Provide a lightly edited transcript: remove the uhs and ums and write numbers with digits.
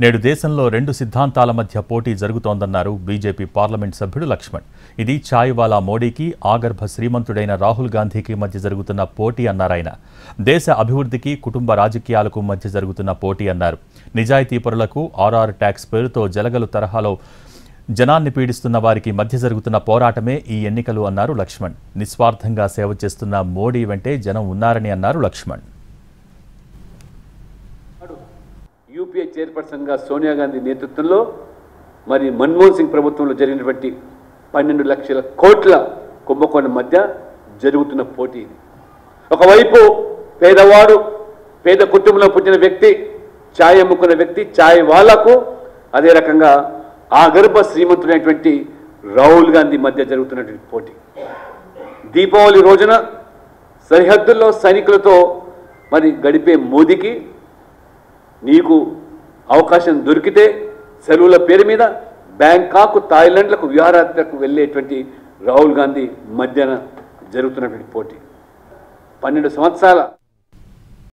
నేడు దేశంలో రెండు సిద్ధాంతాల మధ్య పోటీ జరుగుతోందన్నారు బీజేపీ పార్లమెంట్ సభ్యుడు లక్ష్మణ్. ఇది ఛాయ్వాలా మోడీకి, ఆగర్భ శ్రీమంతుడైన రాహుల్ గాంధీకి మధ్య జరుగుతున్న పోటీ అన్నారాయన. దేశ అభివృద్ధికి, కుటుంబ రాజకీయాలకు మధ్య జరుగుతున్న పోటీ అన్నారు. నిజాయితీ పరులకు ఆర్ఆర్ ట్యాక్స్ పేరుతో జలగలు తరహాలో జనాన్ని పీడిస్తున్న వారికి మధ్య జరుగుతున్న పోరాటమే ఈ ఎన్నికలు అన్నారు లక్ష్మణ్. నిస్వార్థంగా సేవ చేస్తున్న మోడీ వెంటే జనం ఉన్నారని అన్నారు లక్ష్మణ్. యూపీఏ చైర్పర్సన్గా సోనియా గాంధీ నేతృత్వంలో మరి మన్మోహన్ సింగ్ ప్రభుత్వంలో జరిగినటువంటి 12 లక్షల కోట్ల కుంభకోణం మధ్య జరుగుతున్న పోటీ ఇది. ఒకవైపు పేదవాడు, పేద కుటుంబంలో పుట్టిన వ్యక్తి, ఛాయ్ అమ్ముకున్న వ్యక్తి, ఛాయ్ వాళ్లకు, అదే రకంగా ఆగర్భ శ్రీమంతుడైనటువంటి రాహుల్ గాంధీ మధ్య జరుగుతున్నటువంటి పోటీ. దీపావళి రోజున సరిహద్దుల్లో సైనికులతో మరి గడిపే మోదీకి నీకు అవకాశం దొరికితే సెలవుల పేరు మీద బ్యాంకాక్, థాయిలాండ్లకు విహారయాత్రకు వెళ్ళేటువంటి రాహుల్ గాంధీ మధ్యన జరుగుతున్నటువంటి పోటీ 12 సంవత్సరాల